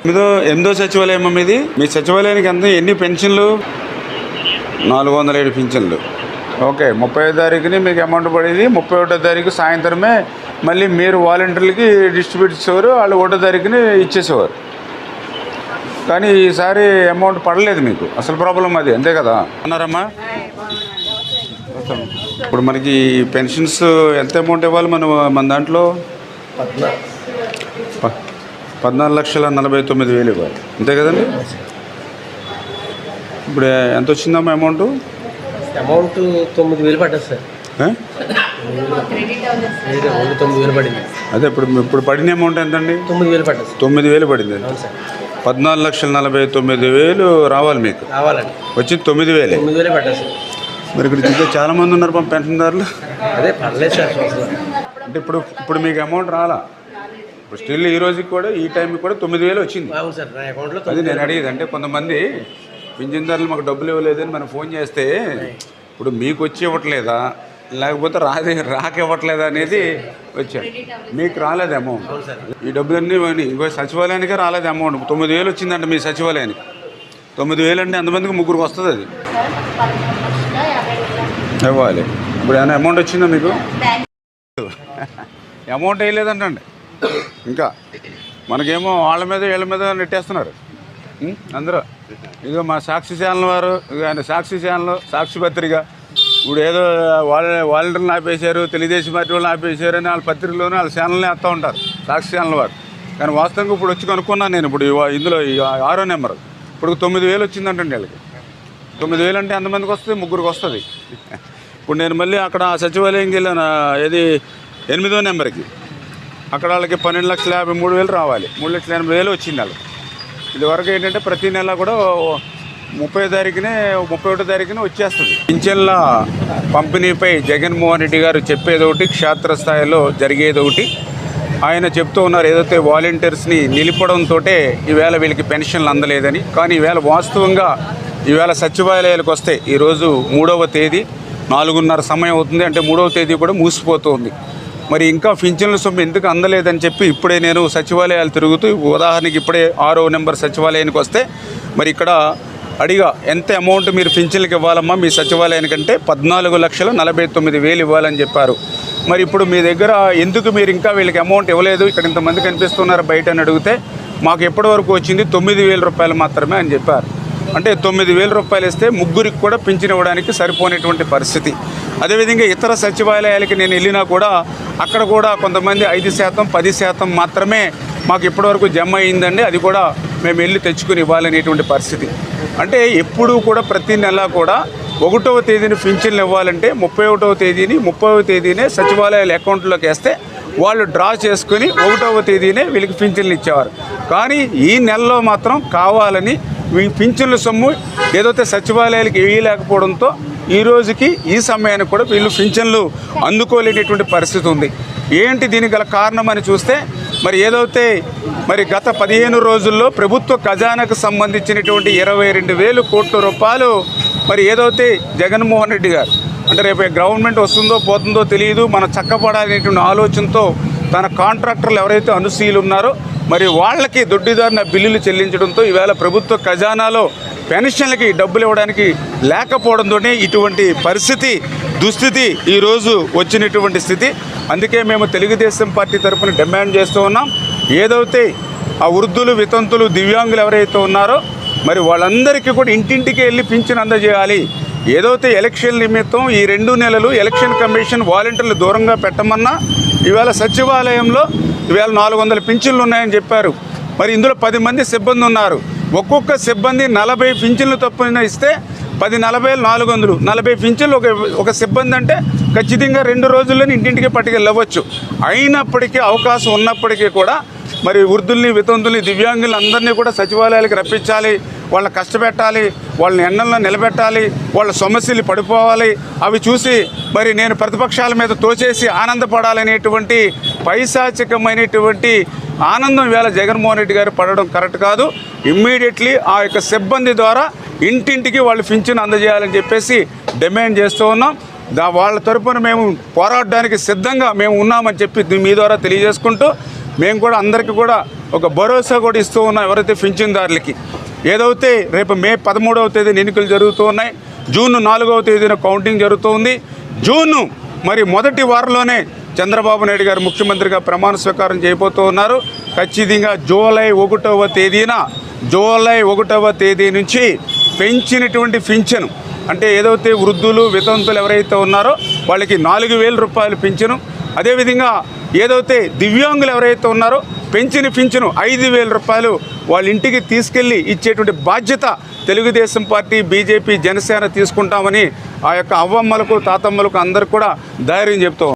ఎనిమిదో సచివాలయం ఇది. మీ సచివాలయానికి ఎన్ని పెన్షన్లు? 407 పింఛన్లు. ఓకే, 30వ తారీఖుని మీకు అమౌంట్ పడేది. 31వ తారీఖు సాయంత్రమే మళ్ళీ మీరు వాలంటీర్లకి డిస్ట్రిబ్యూట్ ఇచ్చేవారు, వాళ్ళు 1వ తారీఖుని ఇచ్చేసేవారు. కానీ ఈసారి అమౌంట్ పడలేదు మీకు. అసలు ప్రాబ్లం అది, అంతే కదా అన్నారమ్మా? ఇప్పుడు మనకి పెన్షన్స్ ఎంత అమౌంట్ ఇవ్వాలి? మన దాంట్లో 14,49,000 ఇవ్వాలి, అంతే కదండి? ఇప్పుడు ఎంత వచ్చిందమ్మా అమౌంట్? 9,000 పడ్డది సార్. 9,000 పడింది. అదే ఇప్పుడు పడిన అమౌంట్ ఎంతండి? 9,000 పడ్డది. 9,000 పడింది. 14,49,000 రావాలి మీకు. రావాలండి. వచ్చింది 9,000. 9,000 పడ్డది సార్. మరి ఇక్కడ ఇంకా చాలా మంది ఉన్నారు పెన్షన్దారులు. అదే పర్లేదు సార్. అంటే ఇప్పుడు మీకు అమౌంట్ రాలా? ఇప్పుడు స్టిల్ ఈ రోజుకి కూడా ఈ టైంకి కూడా 9,000 వచ్చింది. అవును సార్, నా అకౌంట్లో. అది నేను అడిగేది. అంటే కొంతమంది పింఛన్దారులు మాకు డబ్బులు ఇవ్వలేదని మనం ఫోన్ చేస్తే ఇప్పుడు మీకు వచ్చి ఇవ్వట్లేదా లేకపోతే రాక ఇవ్వట్లేదా అనేది వచ్చాడు. మీకు రాలేదు అమౌంట్. ఈ డబ్బులన్నీ ఇంకో సచివాలయానికే రాలేదు అమౌంట్. 9,000 వచ్చిందంట మీ సచివాలయానికి. 9,000 అంటే ఎంతమందికి? ముగ్గురికి వస్తుంది అది ఇవ్వాలి. ఇప్పుడు ఏమైనా అమౌంట్ వచ్చిందా మీకు? అమౌంట్ వేయలేదంటండి. ఇంకా మనకేమో వాళ్ళ మీద వీళ్ళ మీద నెట్టేస్తున్నారు అందరూ. ఇదిగో మా సాక్షి ఛానల్ వారు, ఆయన సాక్షి ఛానల్, సాక్షి పత్రిక ఇప్పుడు ఏదో వాలంటీర్లను ఆపేశారు, తెలుగుదేశం పార్టీ వాళ్ళని ఆపేశారు అని వాళ్ళ పత్రికలోనే వాళ్ళ ఛానల్ని వేస్తూ ఉంటారు, సాక్షి ఛానల్ వారు. కానీ వాస్తవంగా ఇప్పుడు వచ్చి కనుక్కున్నాను నేను. ఇప్పుడు ఇందులో 6వ నెంబర్ ఇప్పుడు 9,000 వచ్చిందంటండి వీళ్ళకి. 9,000 అంటే ఎంతమందికి వస్తుంది? ముగ్గురికి వస్తుంది. ఇప్పుడు నేను మళ్ళీ అక్కడ సచివాలయంకి వెళ్ళాను, ఏది 8వ నెంబర్కి. అక్కడ వాళ్ళకి 12,53,000 రావాలి. 3,80,000 వచ్చింది వాళ్ళకి. ఇదివరకు ఏంటంటే ప్రతి నెల కూడా 30వ తారీఖునే వచ్చేస్తుంది. పింఛన్ల పంపిణీపై జగన్మోహన్ రెడ్డి గారు చెప్పేది ఒకటి, క్షేత్రస్థాయిలో జరిగేది ఒకటి. ఆయన చెప్తూ ఉన్నారు ఏదైతే వాలంటీర్స్ని నిలిపడంతో ఈవేళ వీళ్ళకి పెన్షన్లు అందలేదని. కానీ ఈవేళ వాస్తవంగా ఈవేళ సచివాలయాలకు వస్తే ఈరోజు 3వ తేదీ 4:30 సమయం అవుతుంది. అంటే 3వ తేదీ కూడా మూసిపోతుంది. మరి ఇంకా పింఛన్ల సొమ్ము ఎందుకు అందలేదని చెప్పి ఇప్పుడే నేను సచివాలయాలు తిరుగుతూ, ఉదాహరణకి ఇప్పుడే 6వ నెంబర్ సచివాలయానికి వస్తే మరి ఇక్కడ అడిగా ఎంత అమౌంట్ మీరు పింఛన్లకు ఇవ్వాలమ్మా మీ సచివాలయానికంటే 14,49,000 ఇవ్వాలని చెప్పారు. మరి ఇప్పుడు మీ దగ్గర ఎందుకు మీరు ఇంకా వీళ్ళకి అమౌంట్ ఇవ్వలేదు, ఇక్కడ ఇంతమంది కనిపిస్తున్నారు బయట అని అడిగితే మాకు ఎప్పటి వరకు వచ్చింది 9,000 రూపాయలు మాత్రమే అని చెప్పారు. అంటే 9,000 రూపాయలు ఇస్తే ముగ్గురికి కూడా పింఛన్ ఇవ్వడానికి సరిపోయినటువంటి పరిస్థితి. అదేవిధంగా ఇతర సచివాలయాలకి నేను వెళ్ళినా కూడా అక్కడ కూడా కొంతమంది 5%, 10% మాత్రమే మాకు ఇప్పటివరకు జమ అయిందండి, అది కూడా మేము వెళ్ళి తెచ్చుకుని ఇవ్వాలనేటువంటి పరిస్థితి. అంటే ఎప్పుడూ కూడా ప్రతి నెల కూడా 1వ తేదీని పింఛన్లు ఇవ్వాలంటే 31వ తేదీని 30వ తేదీనే సచివాలయాల అకౌంట్లోకి వేస్తే వాళ్ళు డ్రా చేసుకుని 1వ తేదీనే వీళ్ళకి పింఛన్లు ఇచ్చేవారు. కానీ ఈ నెలలో మాత్రం కావాలని ఈ పింఛన్ల సొమ్ము ఏదైతే సచివాలయాలకు వేయలేకపోవడంతో ఈ రోజుకి ఈ సమయానికి కూడా వీళ్ళు పింఛన్లు అందుకోలేనటువంటి పరిస్థితి ఉంది. ఏంటి దీనికి గల కారణం అని చూస్తే మరి ఏదైతే మరి గత 15 రోజుల్లో ప్రభుత్వ ఖజానాకు సంబంధించినటువంటి 22,000 కోట్ల రూపాయలు మరి ఏదైతే జగన్మోహన్ రెడ్డి గారు అంటే రేపు గవర్నమెంట్ వస్తుందో పోతుందో తెలియదు, మన చక్కపడాలనేటువంటి ఆలోచనతో తన కాంట్రాక్టర్లు ఎవరైతే అనుసీలు ఉన్నారో మరి వాళ్ళకి దొడ్డిదారిన బిల్లులు చెల్లించడంతో ఈవేళ ప్రభుత్వ ఖజానాలో పెన్షన్లకి డబ్బులు ఇవ్వడానికి లేకపోవడంతోనే ఇటువంటి పరిస్థితి, దుస్థితి ఈరోజు వచ్చినటువంటి స్థితి. అందుకే మేము తెలుగుదేశం పార్టీ తరఫున డిమాండ్ చేస్తూ ఉన్నాం, ఏదైతే ఆ వృద్ధులు, వితంతులు, దివ్యాంగులు ఎవరైతే ఉన్నారో మరి వాళ్ళందరికీ కూడా ఇంటింటికి వెళ్ళి పింఛన్ అందజేయాలి. ఏదైతే ఎలక్షన్ నిమిత్తం ఈ 2 నెలలు ఎలక్షన్ కమిషన్ వాలంటీర్లు దూరంగా పెట్టమన్నా ఈవేళ సచివాలయంలో ఈవేళ 400 పింఛన్లు ఉన్నాయని చెప్పారు. మరి ఇందులో 10 మంది సిబ్బంది ఉన్నారు. ఒక్కొక్క సిబ్బంది 40 పింఛన్లు తప్పున ఇస్తే 10, 40, 400, 40 పింఛన్లు ఒక సిబ్బంది అంటే ఖచ్చితంగా 2 రోజుల్లోనే ఇంటింటికి పట్టుకెళ్ళవచ్చు. అయినప్పటికీ అవకాశం ఉన్నప్పటికీ కూడా మరి వృద్ధుల్ని, వితంతుల్ని, దివ్యాంగుల్ని అందరినీ కూడా సచివాలయాలకు రప్పించాలి, వాళ్ళని కష్టపెట్టాలి, వాళ్ళని ఎండల్లో నిలబెట్టాలి, వాళ్ళ సమస్యలు పడిపోవాలి, అవి చూసి మరి నేను ప్రతిపక్షాల మీద తోచేసి ఆనందపడాలనేటువంటి పైశాచికమైనటువంటి ఆనందం వేళ జగన్మోహన్ రెడ్డి గారు పడడం కరెక్ట్ కాదు. ఇమ్మీడియట్లీ ఆ యొక్క సిబ్బంది ద్వారా ఇంటింటికి వాళ్ళు పింఛన్ అందజేయాలని చెప్పేసి డిమాండ్ చేస్తూ ఉన్నాం. వాళ్ళ తరపున మేము పోరాడడానికి సిద్ధంగా మేము ఉన్నామని చెప్పి మీ ద్వారా తెలియజేసుకుంటూ మేము కూడా అందరికీ కూడా ఒక భరోసా కూడా ఇస్తూ ఉన్నాం. ఎవరైతే పింఛన్దారులకి ఏదైతే రేపు మే 13వ తేదీన ఎన్నికలు జరుగుతూ ఉన్నాయి, జూన్ 4వ తేదీన కౌంటింగ్ జరుగుతుంది. జూన్ మరి మొదటి వారంలోనే చంద్రబాబు నాయుడు గారు ముఖ్యమంత్రిగా ప్రమాణ స్వీకారం చేయబోతూ ఉన్నారు. ఖచ్చితంగా జూలై 1వ తేదీ నుంచి పెంచినటువంటి పింఛను అంటే ఏదైతే వృద్ధులు వితంతులు ఎవరైతే ఉన్నారో వాళ్ళకి 4,000 రూపాయలు పింఛను, అదేవిధంగా ఏదైతే దివ్యాంగులు ఎవరైతే ఉన్నారో పెంచిన పింఛను 5,000 రూపాయలు వాళ్ళ ఇంటికి తీసుకెళ్ళి ఇచ్చేటువంటి బాధ్యత తెలుగుదేశం పార్టీ, బీజేపీ, జనసేన తీసుకుంటామని ఆ యొక్క అవ్వమ్మలకు తాతమ్మలకు అందరికి కూడా ధైర్యం చెప్తాం.